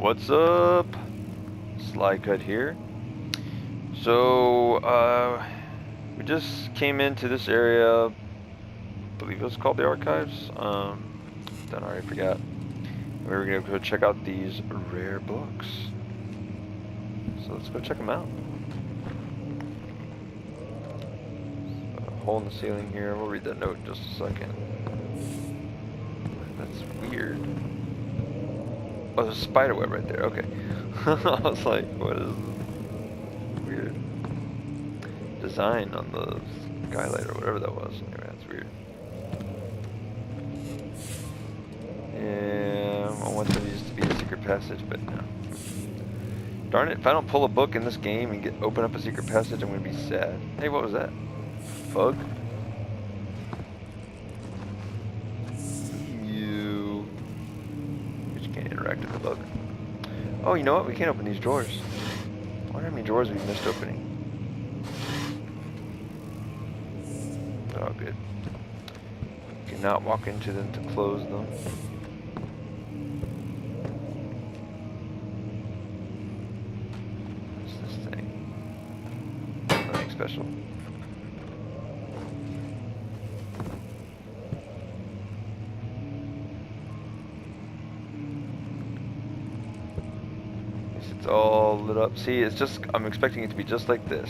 What's up? Sly Cut here. So, we just came into this area. I believe it was called the Archives. Then I already forgot. We were gonna go check out these rare books. So let's go check them out. A hole in the ceiling here. We'll read that note in just a second. That's weird. Oh, there's a spider web right there. Okay. I was like, what is this weird design on the skylight or whatever that was? Anyway, that's weird. Yeah, I want there used to be a secret passage, but no. Darn it, if I don't pull a book in this game and open up a secret passage, I'm gonna be sad. Hey, what was that? Bug? You. But you can't interact with the bug. Oh, you know what? We can't open these drawers. I wonder how many drawers we missed opening. Oh, good. You cannot walk into them to close them. What's this thing? Nothing special. It's all lit up. See, it's just, I'm expecting it to be just like this.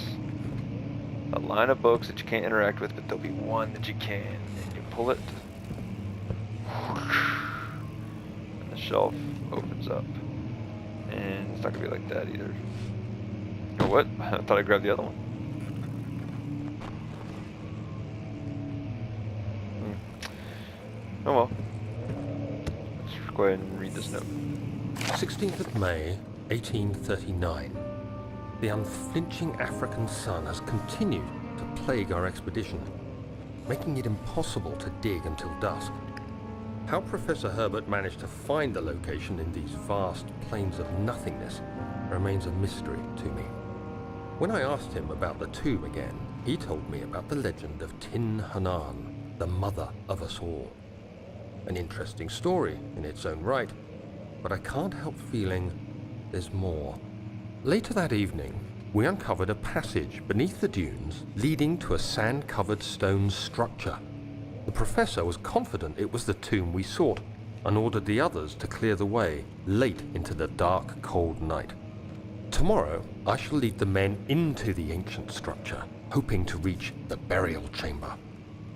A line of books that you can't interact with, but there'll be one that you can. And you pull it. And the shelf opens up. And it's not going to be like that either. Oh, what? I thought I grabbed the other one. Oh well. Let's go ahead and read this note. 16th of May, 1839. The unflinching African sun has continued to plague our expedition, making it impossible to dig until dusk. How Professor Herbert managed to find the location in these vast plains of nothingness remains a mystery to me. When I asked him about the tomb again, he told me about the legend of Tin Hanan, the mother of us all. An interesting story in its own right, but I can't help feeling there's more. Later that evening, we uncovered a passage beneath the dunes leading to a sand-covered stone structure. The professor was confident it was the tomb we sought and ordered the others to clear the way late into the dark, cold night. Tomorrow, I shall lead the men into the ancient structure, hoping to reach the burial chamber.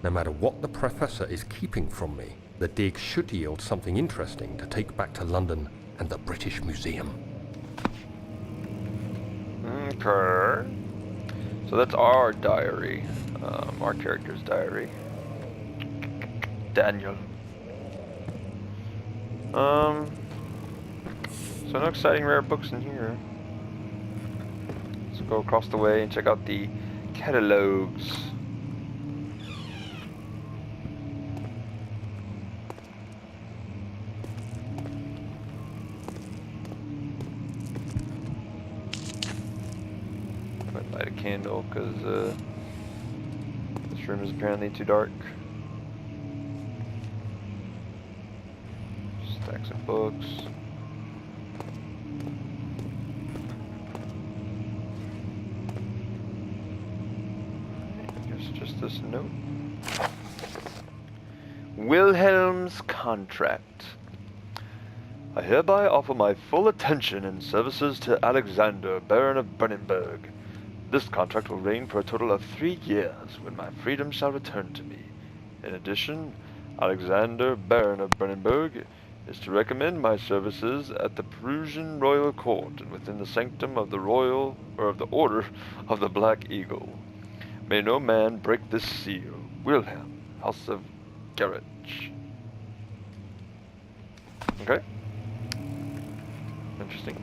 No matter what the professor is keeping from me, the dig should yield something interesting to take back to London and the British Museum. Okay. So that's our diary. Our character's diary. Daniel. So no exciting rare books in here. Let's go across the way and check out the catalogs. Light a candle because this room is apparently too dark. Stacks of books. I guess just this note. Wilhelm's contract. I hereby offer my full attention and services to Alexander, Baron of Brennenburg. This contract will reign for a total of 3 years, when my freedom shall return to me. In addition, Alexander, Baron of Brennenburg, is to recommend my services at the Prussian royal court and within the sanctum of the of the Order of the Black Eagle. May no man break this seal. Wilhelm, House of Garage. Okay. Interesting.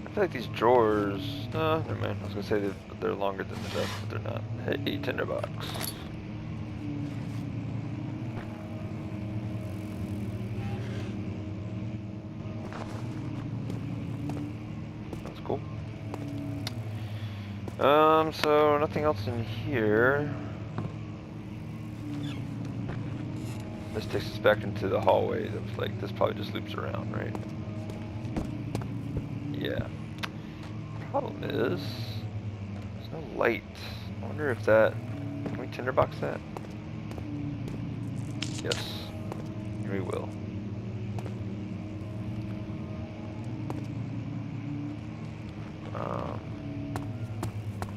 I feel like these drawers. Never mind. I was gonna say that they're longer than the desk, but they're not. Hey, tinderbox. That's cool. So nothing else in here. This takes us back into the hallway. Of, like, this probably just loops around, right? Yeah. Problem is, there's no light. I wonder if that... Can we tinderbox that? Yes. We will.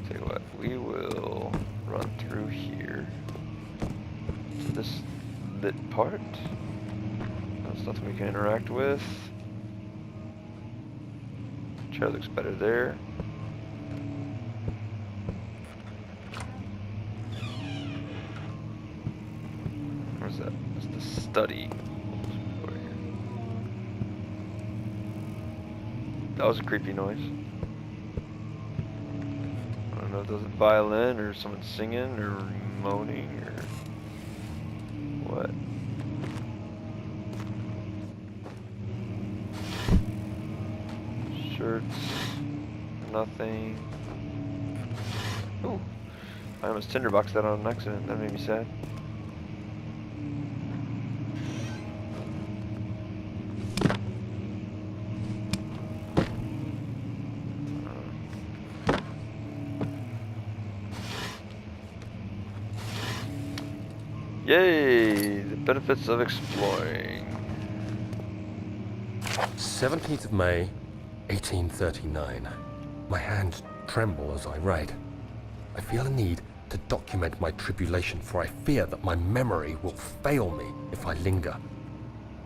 Tell you what, we will run through here to this lit part. There's nothing we can interact with. Chair looks better there. Where's that? That's the study. Over here. That was a creepy noise. I don't know if that's a violin or someone singing or moaning or what. Shirts, nothing. Ooh, I almost tinderboxed that on an accident. That made me sad. Yay! The benefits of exploring. 17th of May, 1839. My hands tremble as I write. I feel a need to document my tribulation, for I fear that my memory will fail me if I linger.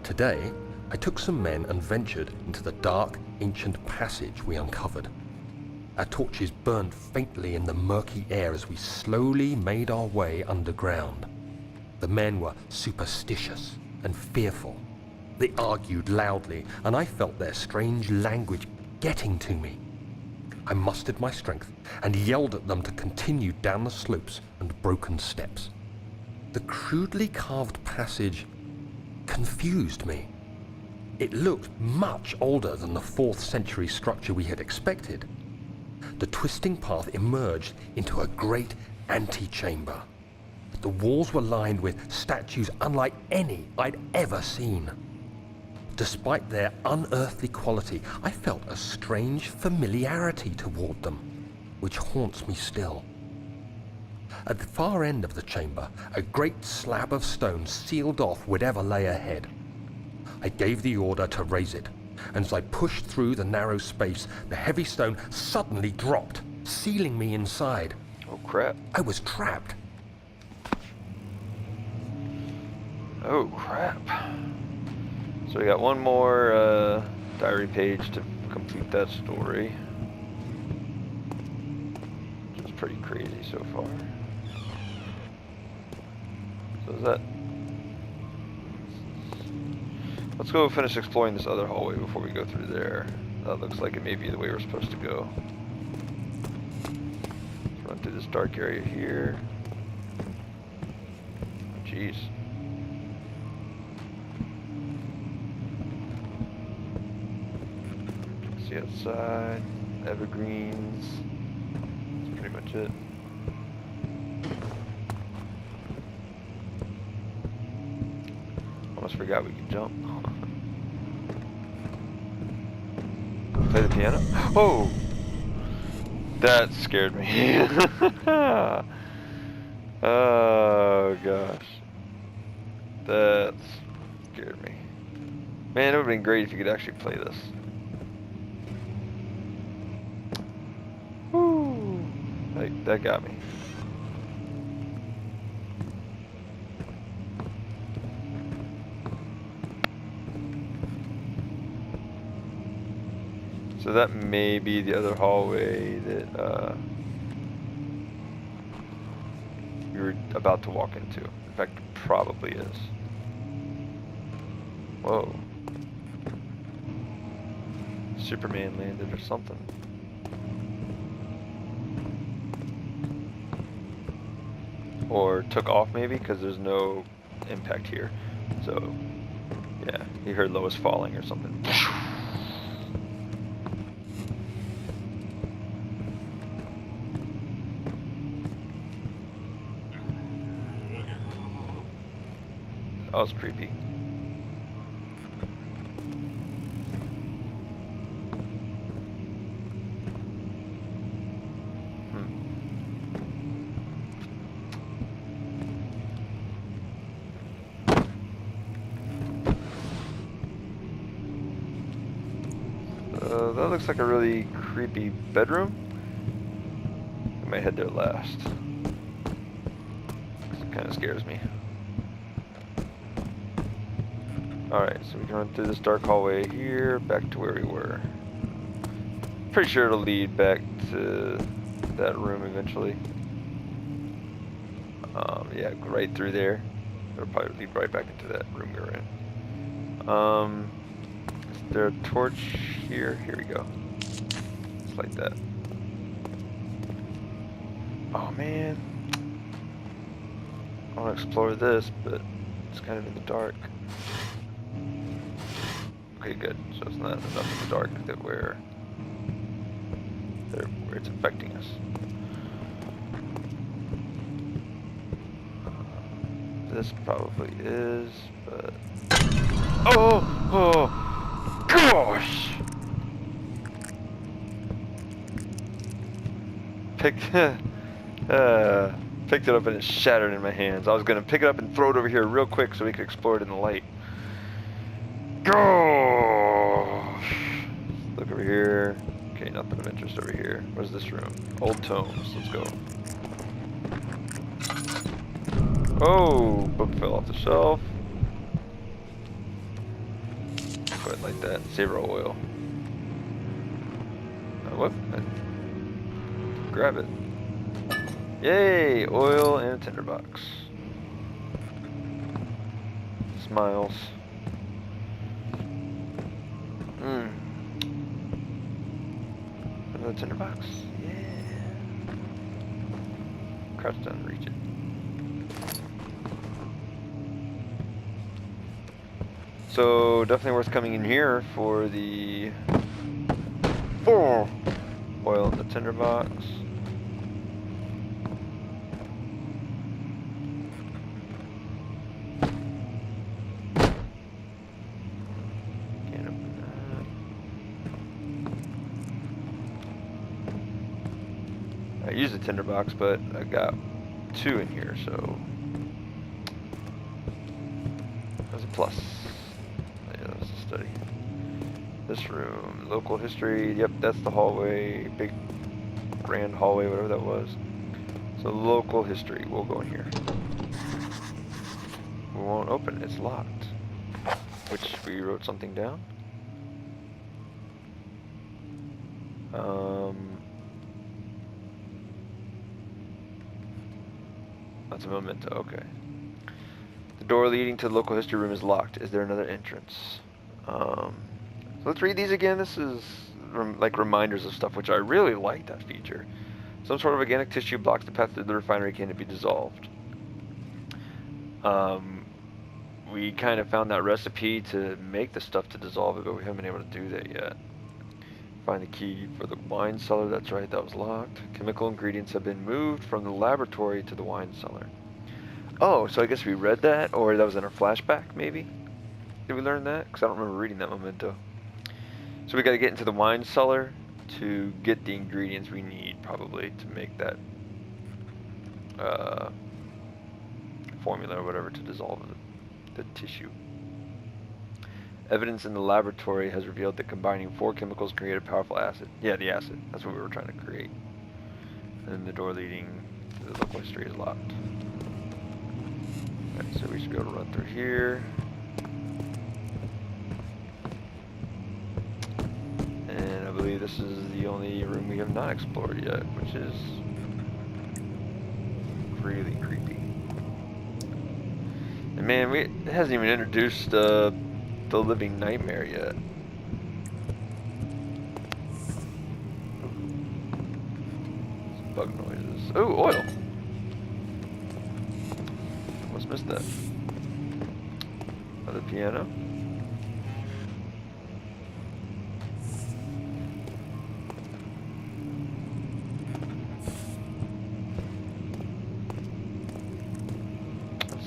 Today, I took some men and ventured into the dark, ancient passage we uncovered. Our torches burned faintly in the murky air as we slowly made our way underground. The men were superstitious and fearful. They argued loudly, and I felt their strange language getting to me. I mustered my strength and yelled at them to continue down the slopes and broken steps. The crudely carved passage confused me. It looked much older than the 4th century structure we had expected. The twisting path emerged into a great antechamber. The walls were lined with statues unlike any I'd ever seen. Despite their unearthly quality, I felt a strange familiarity toward them, which haunts me still. At the far end of the chamber, a great slab of stone sealed off whatever lay ahead. I gave the order to raise it, and as I pushed through the narrow space, the heavy stone suddenly dropped, sealing me inside. Oh crap. I was trapped. Oh crap. So we got one more diary page to complete that story. Which is pretty crazy so far. So is that... Let's go finish exploring this other hallway before we go through there. That looks like it may be the way we're supposed to go. Let's run through this dark area here. Oh, jeez. See outside, evergreens. That's pretty much it. Almost forgot we could jump. Play the piano? Oh! That scared me. Oh gosh. That scared me. Man, it would have been great if you could actually play this. Woo! Like, that got me. So that may be the other hallway that we were about to walk into. In fact, it probably is. Whoa. Superman landed or something. Or took off maybe, because there's no impact here. So, yeah, he heard Lois falling or something. That was creepy. That looks like a really creepy bedroom. I might head there last. It kind of scares me. Alright, so we can run through this dark hallway here, back to where we were. Pretty sure it'll lead back to that room eventually. Yeah, right through there. It'll probably lead right back into that room we were in. Is there a torch here? Here we go. Just like that. Oh man. I want to explore this, but it's kind of in the dark. Okay, good. So it's not enough in the dark that where it's affecting us. This probably is, but oh gosh! Picked it up and it shattered in my hands. I was gonna pick it up and throw it over here real quick so we could explore it in the light. Gosh! Look over here. Okay, nothing of interest over here. Where's this room? Old tomes. Let's go. Oh, book fell off the shelf. Go ahead like that. Save our oil. Whoop. Grab it. Yay! Oil and a tinderbox. Smiles. Another tinderbox? Yeah. Crouch down and reach it. So definitely worth coming in here for the oil in the tinderbox. Can't open that. I used the tinderbox, but I got 2 in here, so that's a plus. Study. This room, local history, yep, that's the hallway, big grand hallway, whatever that was. So local history, we'll go in here. We won't open it, it's locked. Which we wrote something down. That's a memento, okay. The door leading to the local history room is locked. Is there another entrance? So let's read these again. This is like reminders of stuff, which I really like that feature. Some sort of organic tissue blocks the path through the refinery can be dissolved. We kind of found that recipe to make the stuff to dissolve it, but we haven't been able to do that yet. Find the key for the wine cellar. That's right, that was locked. Chemical ingredients have been moved from the laboratory to the wine cellar. Oh, so I guess we read that, or that was in our flashback, maybe? Did we learn that? Because I don't remember reading that memento. So we got to get into the wine cellar to get the ingredients we need, probably, to make that formula or whatever to dissolve the tissue. Evidence in the laboratory has revealed that combining 4 chemicals create a powerful acid. Yeah, the acid. That's what we were trying to create. And the door leading to the local history is locked. Alright, so we should be able to run through here. And I believe this is the only room we have not explored yet, which is really creepy. And man, it hasn't even introduced the living nightmare yet. Some bug noises. Ooh, oil! Almost missed that. Another piano.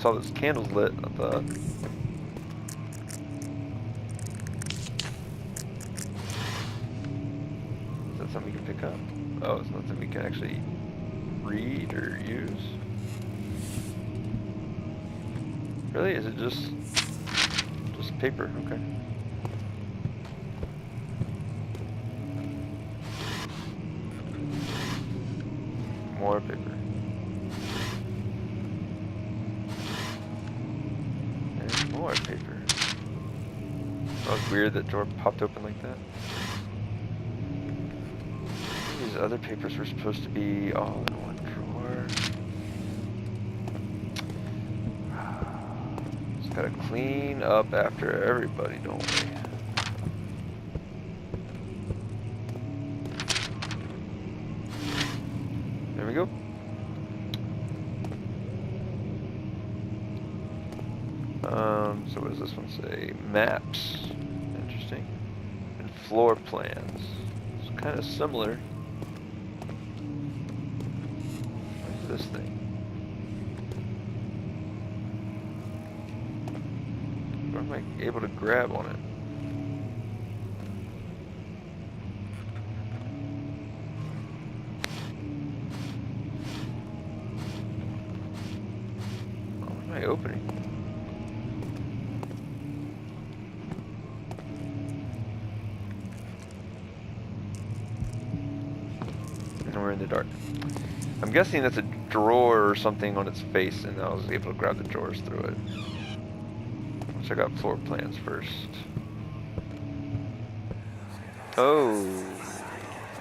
saw those candles lit, I thought. Is that something we can pick up? Oh, it's not something we can actually read or use. Really? Is it just paper? Okay. More paper. And more paper. That was weird that drawer popped open like that. These other papers were supposed to be all in one drawer. Just gotta clean up after everybody, don't we? There we go. So what does this one say? Maps. Interesting. And floor plans. It's kind of similar. What is this thing? Where am I able to grab on it? What am I opening? We're in the dark. I'm guessing that's a drawer or something on its face, and I was able to grab the drawers through it. Let's check out floor plans first. Oh,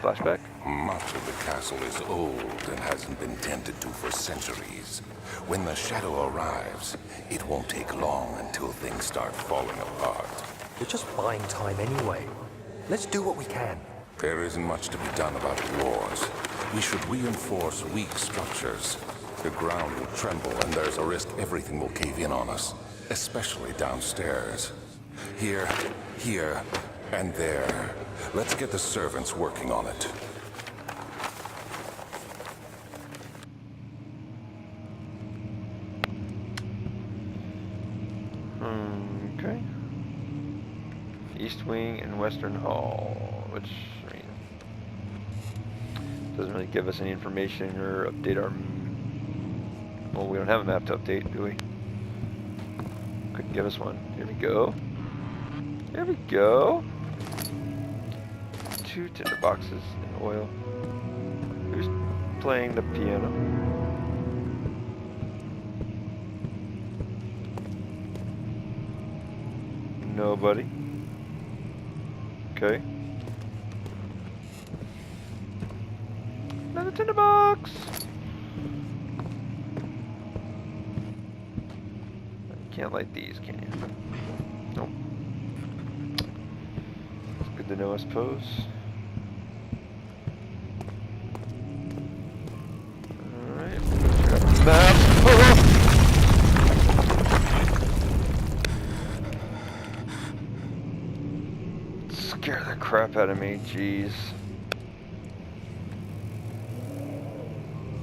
flashback. Much of the castle is old and hasn't been tended to for centuries. When the shadow arrives, it won't take long until things start falling apart. We're just buying time anyway. Let's do what we can. There isn't much to be done about wars. We should reinforce weak structures. The ground will tremble and there's a risk everything will cave in on us, especially downstairs. Here, and there. Let's get the servants working on it. Okay. East Wing and Western Hall, which, I mean, doesn't really give us any information or update our... Well, we don't have a map to update, do we? Couldn't give us one. Here we go. There we go. 2 tinder boxes in oil. Who's playing the piano? Nobody. Okay. Another tinderbox! You can't light these, can you? Nope. It's good to know, I suppose. Alright, check out the map. Scare the crap out of me, jeez.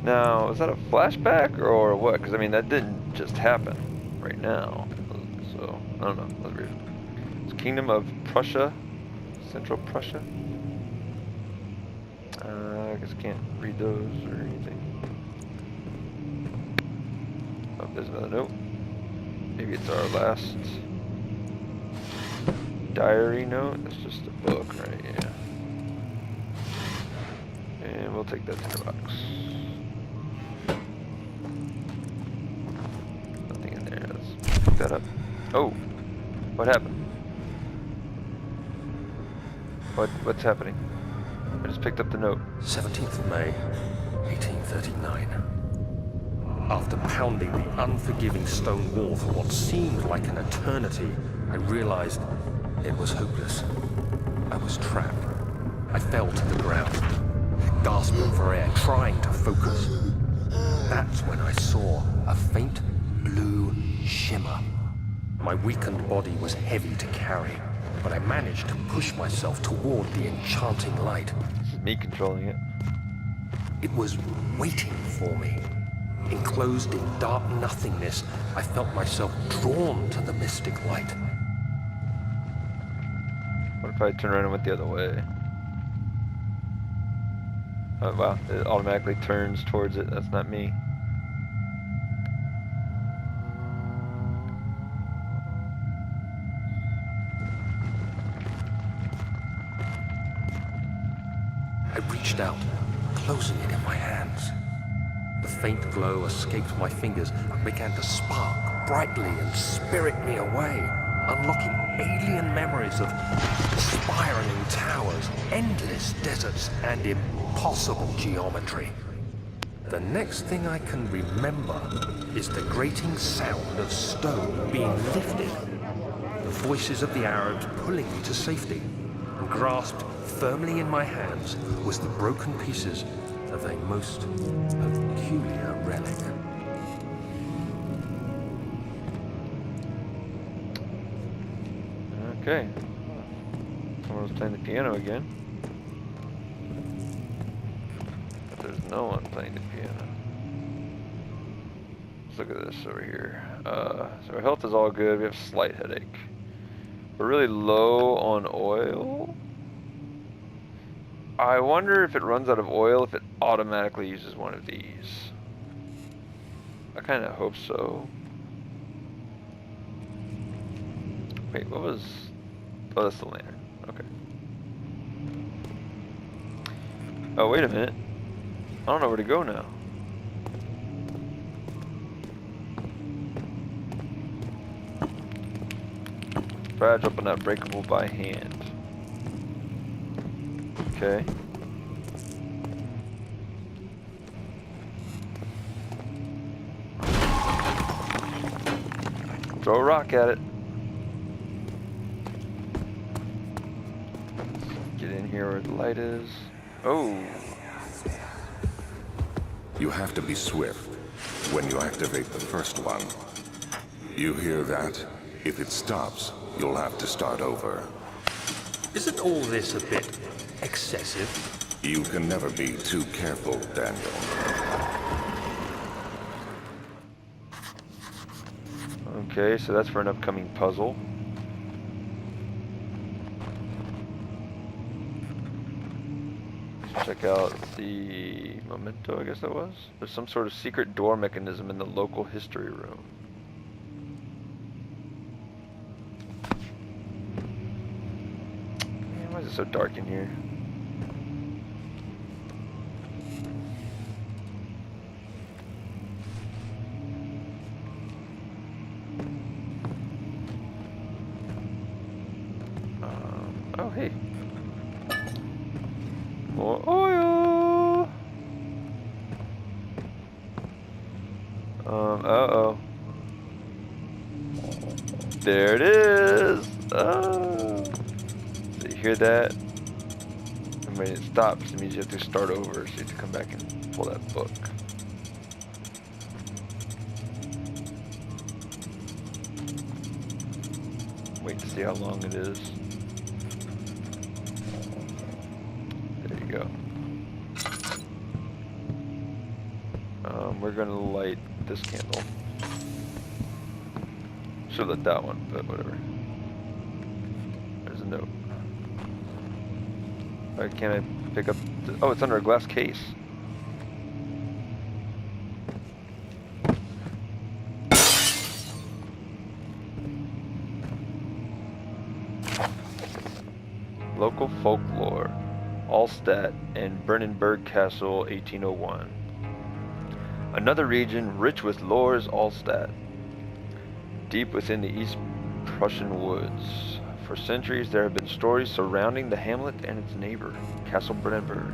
Now, is that a flashback or what? Because I mean, that didn't just happen right now. So, I don't know. Let's read it. It's Kingdom of Prussia, Central Prussia. I guess I can't read those or anything. Oh, there's another note. Maybe it's our last diary note. It's just a book, right? Yeah. And we'll take that tinderbox. Nothing in there. Let's pick that up. Oh, what happened? What's happening? I just picked up the note. 17th of May, 1839. After pounding the unforgiving stone wall for what seemed like an eternity, I realized it was hopeless. I was trapped. I fell to the ground, gasping for air, trying to focus. That's when I saw a faint blue shimmer. My weakened body was heavy to carry, but I managed to push myself toward the enchanting light. This is me controlling it. It was waiting for me. Enclosed in dark nothingness, I felt myself drawn to the mystic light. What if I turn around and went the other way? Oh wow, it automatically turns towards it. That's not me. I reached out, closing it in my hands. The faint glow escaped my fingers and began to spark brightly and spirit me away, unlocking alien memories of spiraling towers, endless deserts, and impossible geometry. The next thing I can remember is the grating sound of stone being lifted, the voices of the Arabs pulling me to safety, and grasped firmly in my hands was the broken pieces of a most peculiar relic. Okay. Someone was playing the piano again. But there's no one playing the piano. Let's look at this over here. So our health is all good. We have a slight headache. We're really low on oil. I wonder if it runs out of oil if it automatically uses one of these. I kind of hope so. Wait, what was... Oh, that's the lantern. Okay. Oh, wait a minute. I don't know where to go now. Fragile but not breakable by hand. Okay. Throw a rock at it. Get in here where the light is. Oh. You have to be swift when you activate the first one. You hear that? If it stops, you'll have to start over. Isn't all this a bit excessive? You can never be too careful, Daniel. Okay, so that's for an upcoming puzzle. Let's check out the memento, I guess that was. There's some sort of secret door mechanism in the local history room. Man, why is it so dark in here? Oh, hey. More oil! Uh-oh. There it is! Oh! So you hear that? And when it stops, it means you have to start over, so you have to come back and pull that book. Wait to see how long it is. There you go. We're gonna light this candle. Should lit that one, but whatever. There's a note. Why can't I pick up the, oh, it's under a glass case. Local folklore. Allstat and Brennenburg Castle, 1801. Another region rich with lore is Allstat, deep within the East Prussian woods. For centuries there have been stories surrounding the hamlet and its neighbor, Castle Brennenburg.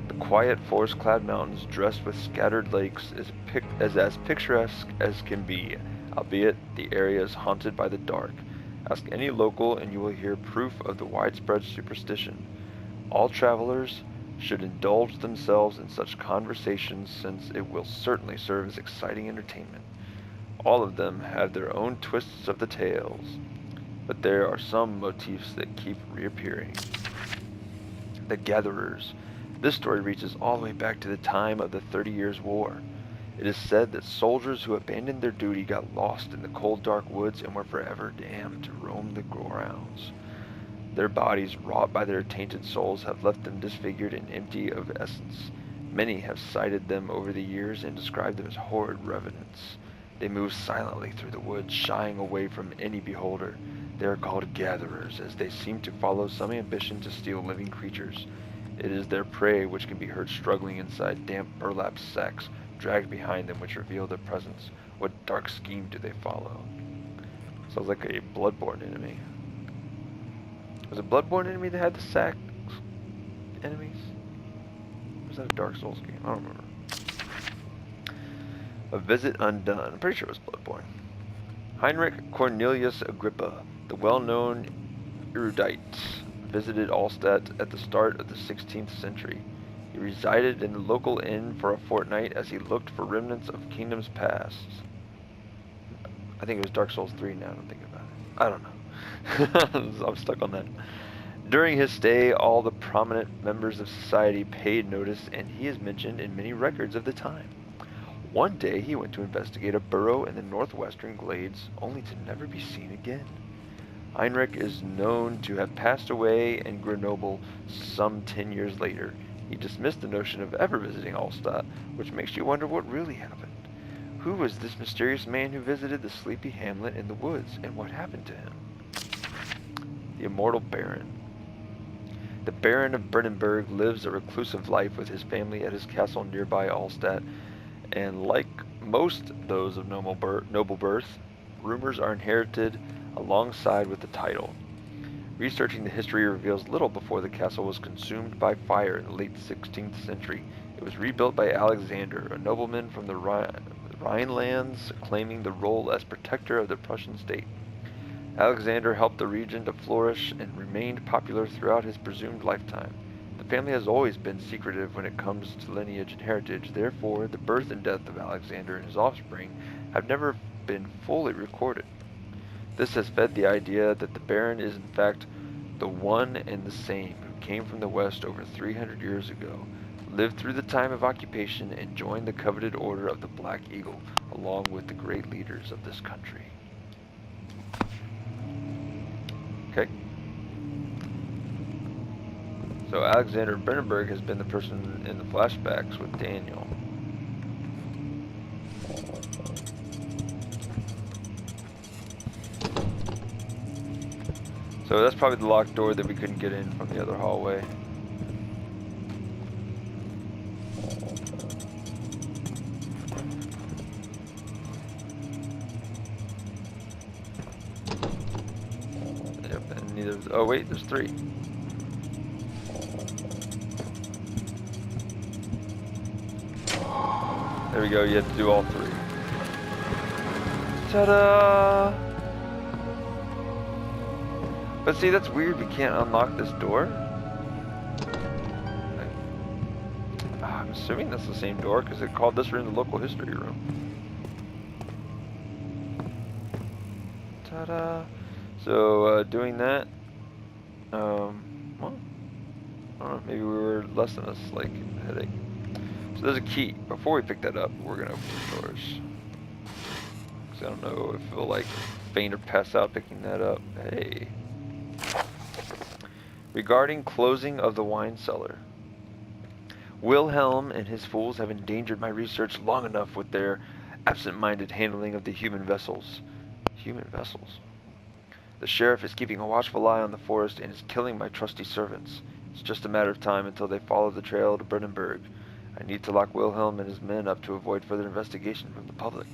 The quiet forest-clad mountains dressed with scattered lakes is as picturesque as can be, albeit the area is haunted by the dark. Ask any local and you will hear proof of the widespread superstition. All travelers should indulge themselves in such conversations since it will certainly serve as exciting entertainment. All of them have their own twists of the tales, but there are some motifs that keep reappearing. The Gatherers. This story reaches all the way back to the time of the 30 Years' War. It is said that soldiers who abandoned their duty got lost in the cold, dark woods and were forever damned to roam the grounds. Their bodies, wrought by their tainted souls, have left them disfigured and empty of essence. Many have sighted them over the years and described them as horrid revenants. They move silently through the woods, shying away from any beholder. They are called gatherers, as they seem to follow some ambition to steal living creatures. It is their prey which can be heard struggling inside damp burlap sacks dragged behind them, which reveal their presence. What dark scheme do they follow? Sounds like a Bloodborne enemy. Was it Bloodborne enemy that had the sack enemies? Or was that a Dark Souls game? I don't remember. A Visit Undone. I'm pretty sure it was Bloodborne. Heinrich Cornelius Agrippa, the well-known erudite, visited Allstadt at the start of the 16th century. He resided in the local inn for a fortnight as he looked for remnants of kingdoms past. I think it was Dark Souls 3 now I'm thinking about it. I don't know. I'm stuck on that. During his stay, all the prominent members of society paid notice, and he is mentioned in many records of the time. One day he went to investigate a burrow in the northwestern glades, only to never be seen again. Heinrich is known to have passed away in Grenoble some 10 years later. He dismissed the notion of ever visiting Allstadt, which makes you wonder what really happened. Who was this mysterious man who visited the sleepy hamlet in the woods, and what happened to him? The immortal Baron. The Baron of Brennenburg lives a reclusive life with his family at his castle nearby Allstadt, and like most those of noble birth, rumors are inherited alongside with the title. Researching the history reveals little before the castle was consumed by fire in the late 16th century. It was rebuilt by Alexander, a nobleman from the Rhinelands, claiming the role as protector of the Prussian state. Alexander helped the region to flourish and remained popular throughout his presumed lifetime. The family has always been secretive when it comes to lineage and heritage. Therefore, the birth and death of Alexander and his offspring have never been fully recorded. This has fed the idea that the Baron is in fact the one and the same who came from the west over 300 years ago, lived through the time of occupation, and joined the coveted order of the Black Eagle, along with the great leaders of this country. Okay. So Alexander Brennenburg has been the person in the flashbacks with Daniel. So that's probably the locked door that we couldn't get in from the other hallway. Yep, and neither. Oh wait, there's 3. There we go. You have to do all 3. Ta-da! But see, that's weird. We can't unlock this door. I'm assuming that's the same door because it called this room the local history room. Ta-da! So doing that, well, I don't know. Maybe we were less than a slight headache. So there's a key. Before we pick that up, we're gonna open the doors. Cause I don't know if we'll like faint or pass out picking that up. Hey. Regarding closing of the wine cellar. Wilhelm and his fools have endangered my research long enough with their absent-minded handling of the human vessels. Human vessels? The sheriff is keeping a watchful eye on the forest and is killing my trusty servants. It's just a matter of time until they follow the trail to Brennenburg. I need to lock Wilhelm and his men up to avoid further investigation from the public.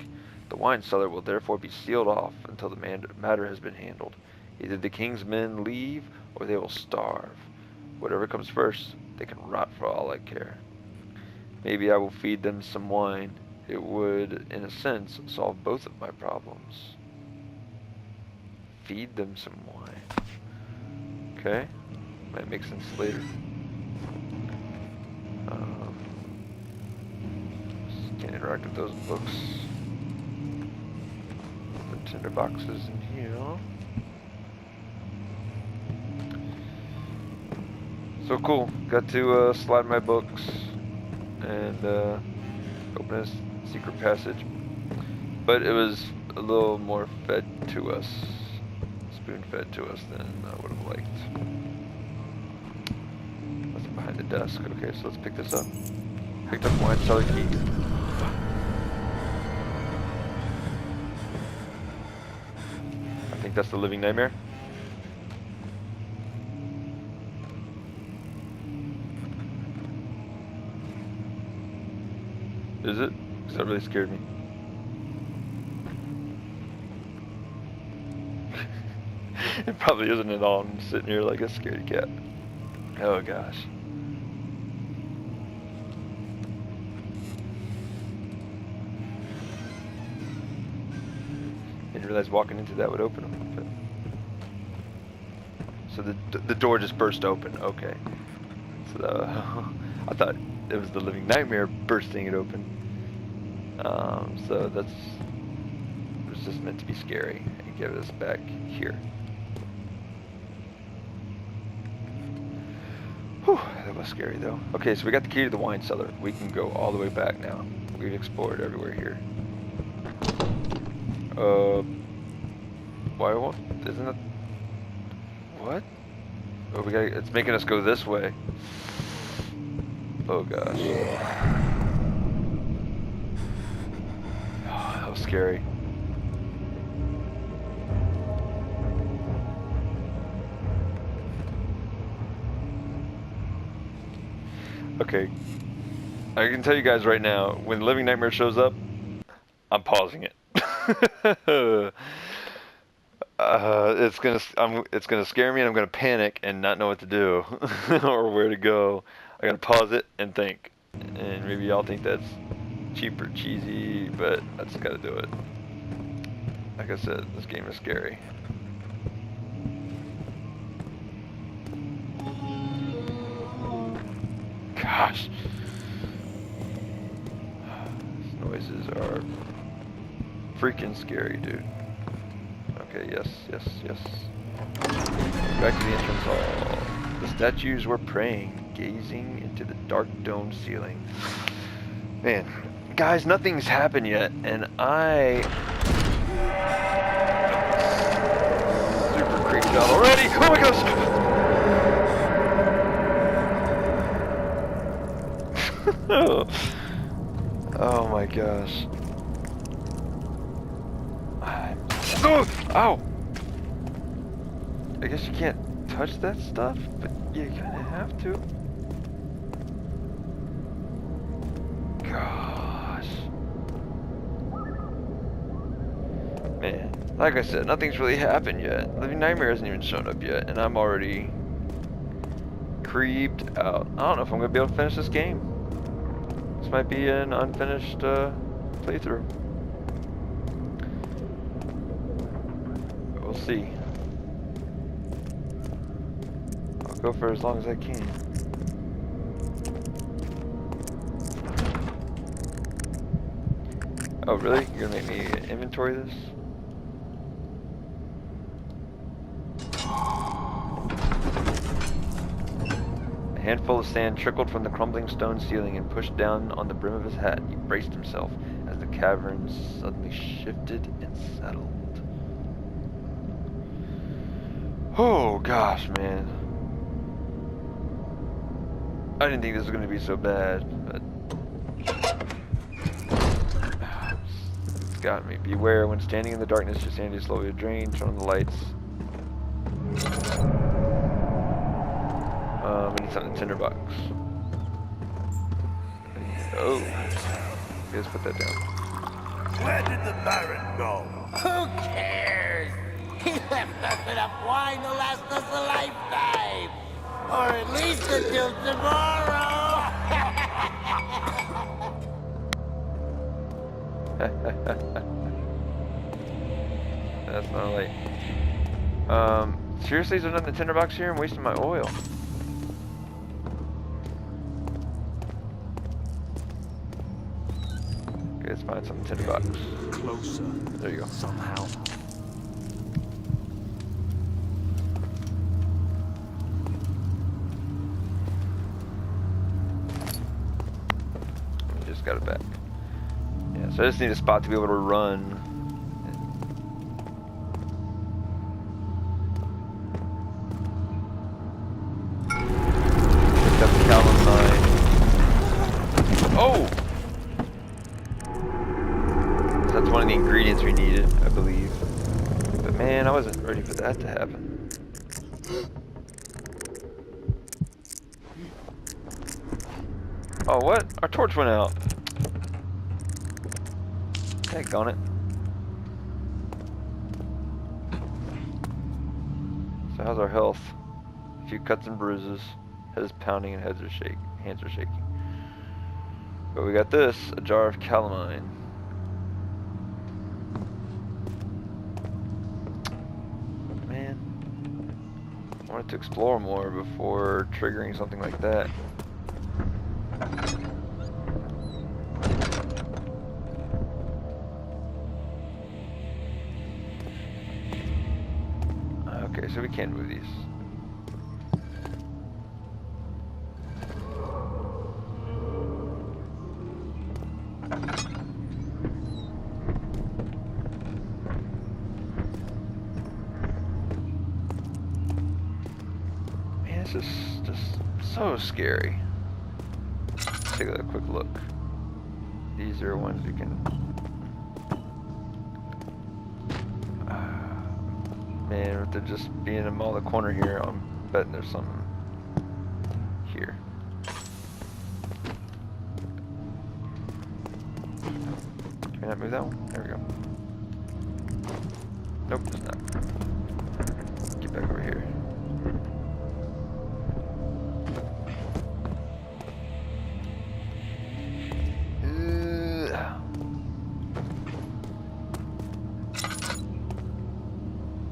The wine cellar will therefore be sealed off until the matter has been handled. Either the king's men leave, or they will starve. Whatever comes first, they can rot for all I care. Maybe I will feed them some wine. It would, in a sense, solve both of my problems. Feed them some wine. Okay. Might make sense later. Can't interact with those books. The tinder boxes in here. So cool. Got to slide my books and Open a secret passage. But it was a little more fed to us. Spoon fed to us than I would have liked. What's behind the desk? Okay, so let's pick this up. Picked up wine cellar key. I think that's the living nightmare. Is it? Because that really scared me. It probably isn't at all. I'm sitting here like a scaredy cat. Oh gosh. Didn't realize walking into that would open them. But... So the door just burst open. Okay. So I thought it was the living nightmare bursting it open. So that's it was just meant to be scary and give us back here. Whew, that was scary though. Okay, so we got the key to the wine cellar. We can go all the way back now. We've explored everywhere here. Why won't? Isn't it? What? Oh, we got. It's making us go this way. Oh gosh. Oh, that was scary. Okay. I can tell you guys right now, when Living Nightmare shows up, I'm pausing it. It's gonna scare me, and I'm gonna panic and not know what to do or where to go. I gotta pause it and think. And maybe y'all think that's cheap or cheesy, but I just gotta do it. Like I said, this game is scary. Gosh. These noises are freaking scary, dude. Okay, yes. Back to the entrance hall. The statues were praying, gazing into the dark domed ceiling. Man, guys, nothing's happened yet, and I... super creeped out already! Oh my gosh! Oh my gosh. Oh! Ow! I guess you can't touch that stuff, but you kinda have to. Gosh. Man, like I said, nothing's really happened yet. Living Nightmare hasn't even shown up yet, and I'm already creeped out. I don't know if I'm gonna be able to finish this game. This might be an unfinished playthrough. But we'll see. I'll go for as long as I can. Oh really? You're gonna make me inventory this? A handful of sand trickled from the crumbling stone ceiling and pushed down on the brim of his hat. He braced himself as the cavern suddenly shifted and settled. Oh gosh, man. I didn't think this was going to be so bad, but it's got me. Beware when standing in the darkness, your sanity slowly drains. Turn on the lights. We need something in the tinderbox. Oh. Let's put that down. Where did the Baron go? Who cares? He left us enough wine to last us a lifetime. Or at least until tomorrow. That's not late. Seriously, is there nothing in the tinderbox here? I'm wasting my oil. Okay, let's find some tinderbox. Closer. There you go. Somehow. Just got it back. So I just need a spot to be able to run. Picked up calamine. Oh! That's one of the ingredients we needed, I believe. But man, I wasn't ready for that to happen. Oh, what? Our torch went out. Daggone it. So how's our health? A few cuts and bruises. Head is pounding and hands are shaking. But we got this, a jar of calamine. Man, I wanted to explore more before triggering something like that. Okay, so we can move these. Man, this is just so scary. Let's take a quick look. These are ones we can... Man, with there just being them all the corner here, I'm betting there's something here. Can we not move that one? There we go. Nope, it's not. Get back over here.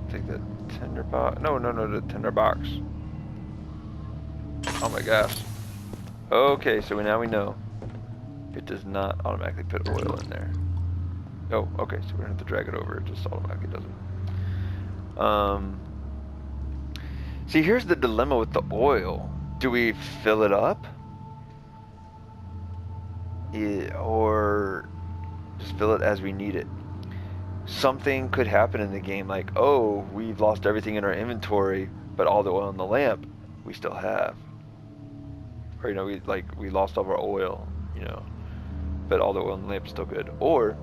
Take the tinder box. No, the tinder box. Oh my gosh. Okay, so now we know. It does not automatically put oil in there. Oh, okay, so we don't have to drag it over. It just automatically does it. See, here's the dilemma with the oil. Do we fill it up? Or just fill it as we need it? Something could happen in the game like, oh, we've lost everything in our inventory, but all the oil in the lamp we still have. Or, you know, we lost all of our oil, you know, but all the oil in the lamp is still good. Or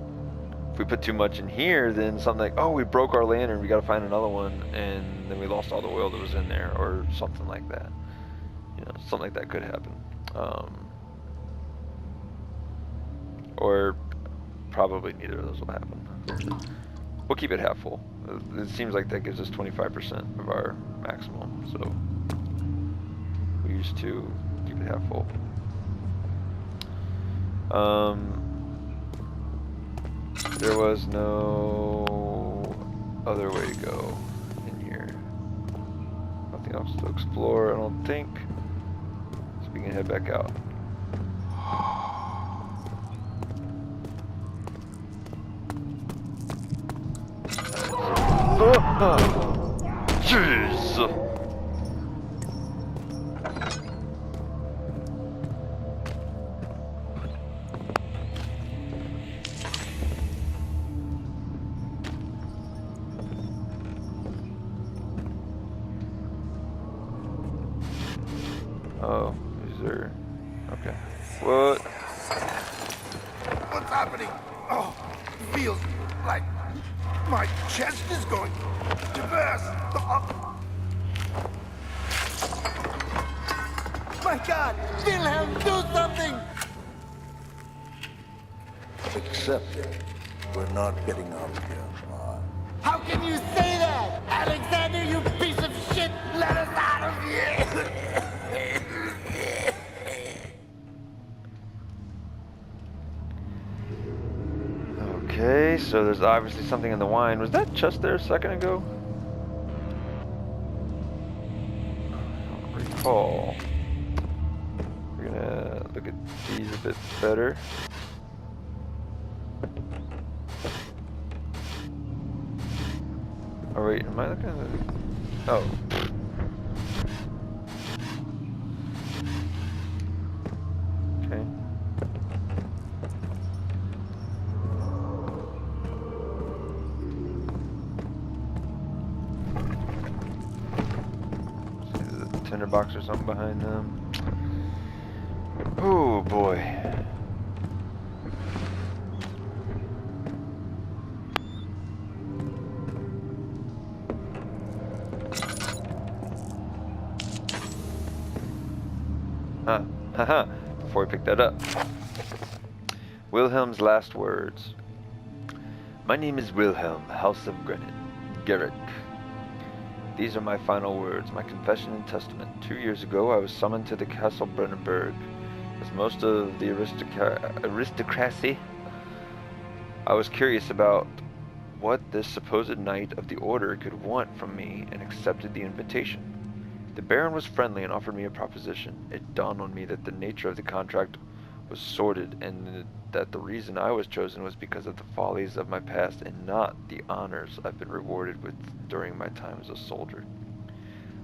if we put too much in here, then something like, oh, we broke our lantern, we got to find another one, and then we lost all the oil that was in there, or something like that. You know, something like that could happen. Or probably neither of those will happen. We'll keep it half full. It seems like that gives us 25% of our maximum, so we used to keep it half full. There was no other way to go in here. Nothing else to explore, I don't think. So we can head back out. Jeez! Oh, is there... Okay. What? What's happening? Oh, feels like my chest is going to burst. My God! Wilhelm, do something! Accept it. We're not getting out of here. How can you say that? Alexander, you piece of shit! Let us out of here! Okay, so there's obviously something in the wine. Was that chest there a second ago? I don't recall. We're gonna look at these a bit better. Oh wait, am I looking at the... Oh. Okay. tinderbox or something behind them. Oh boy. Haha, before we pick that up. Wilhelm's last words. My name is Wilhelm, House of Garrick. These are my final words, my confession and testament. 2 years ago, I was summoned to the Castle Brennenburg. As most of the aristocracy, I was curious about what this supposed knight of the order could want from me and accepted the invitation. The Baron was friendly and offered me a proposition. It dawned on me that the nature of the contract was sordid and that the reason I was chosen was because of the follies of my past and not the honors I've been rewarded with during my time as a soldier.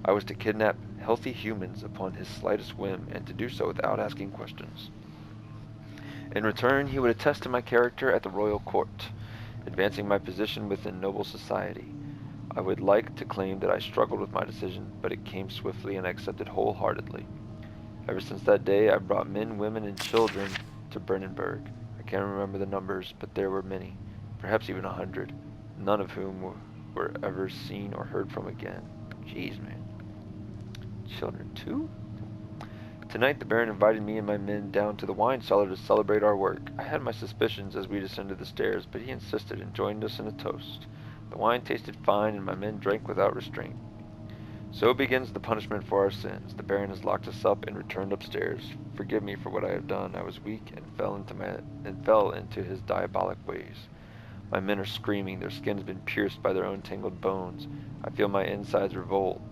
I was to kidnap healthy humans upon his slightest whim and to do so without asking questions. In return, he would attest to my character at the royal court, advancing my position within noble society. I would like to claim that I struggled with my decision, but it came swiftly and I accepted wholeheartedly. Ever since that day, I brought men, women, and children to Brennenburg. I can't remember the numbers, but there were many, perhaps even 100, none of whom were ever seen or heard from again. Jeez, man. Children too? Tonight, the Baron invited me and my men down to the wine cellar to celebrate our work. I had my suspicions as we descended the stairs, but he insisted and joined us in a toast. The wine tasted fine, and my men drank without restraint. So begins the punishment for our sins. The Baron has locked us up and returned upstairs. Forgive me for what I have done. I was weak and fell into his diabolic ways. My men are screaming. Their skin has been pierced by their own tangled bones. I feel my insides revolt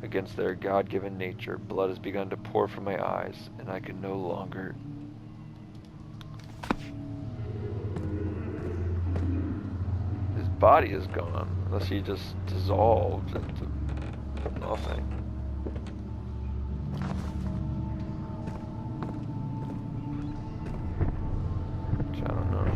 against their God-given nature. Blood has begun to pour from my eyes, and I can no longer... His body is gone, unless he just dissolved into nothing. Which I don't know.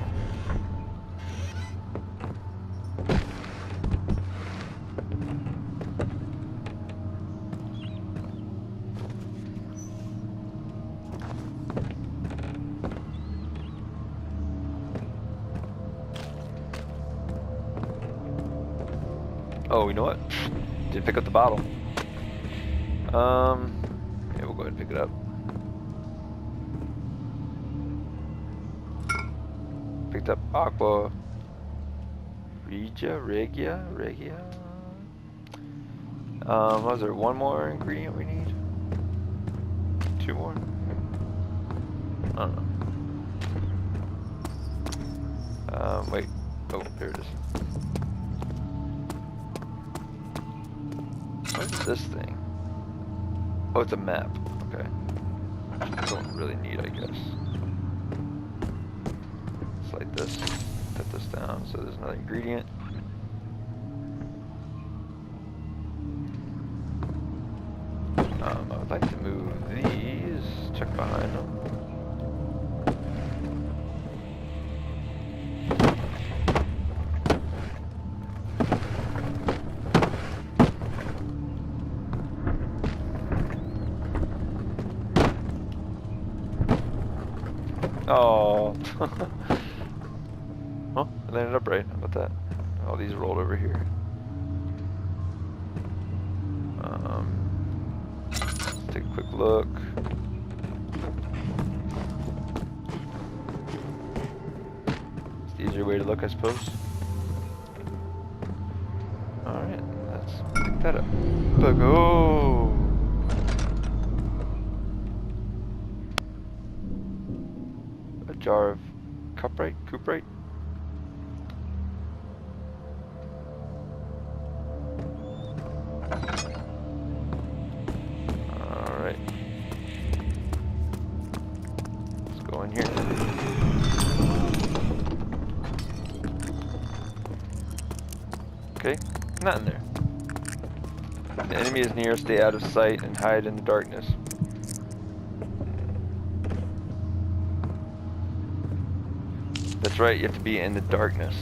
Oh, you know what? Did pick up the bottle. Yeah, we'll go ahead and pick it up. Picked up Aqua Regia. Was there one more ingredient we need? Two more? I don't know. Wait. Oh, there it is. What is this thing? Oh, it's a map. Okay. I don't really need, I guess. It's like this. Put this down so there's another ingredient. I would like to move these. Check behind them. Oh. Well, I landed upright. How about that? All these rolled over here. Let's take a quick look. It's the easier way to look, I suppose. Alright, let's pick that up. Look, oh! A jar of cuprite? Alright. Let's go in here. Okay, not in there. The enemy is near, stay out of sight and hide in the darkness. That's right, you have to be in the darkness.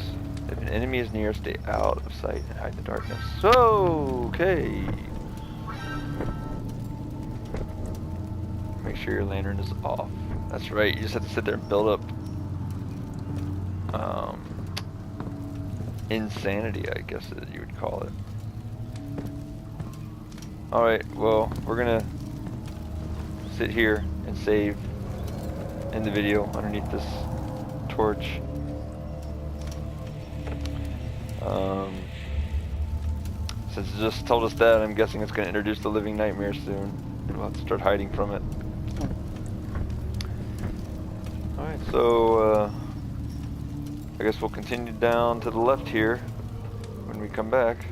If an enemy is near, stay out of sight and hide in the darkness. So, okay. make sure your lantern is off. That's right, you just have to sit there and build up insanity, I guess you would call it. Alright, well, we're gonna sit here and save in the video underneath this torch. Since it just told us that, I'm guessing it's gonna introduce the living nightmare soon. And we'll have to start hiding from it. Alright, so I guess we'll continue down to the left here when we come back.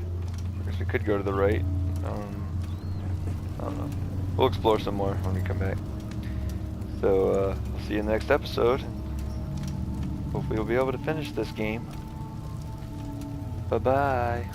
I guess we could go to the right. I don't know. We'll explore some more when we come back. So, we'll see you in the next episode. Hopefully we'll be able to finish this game. Bye-bye.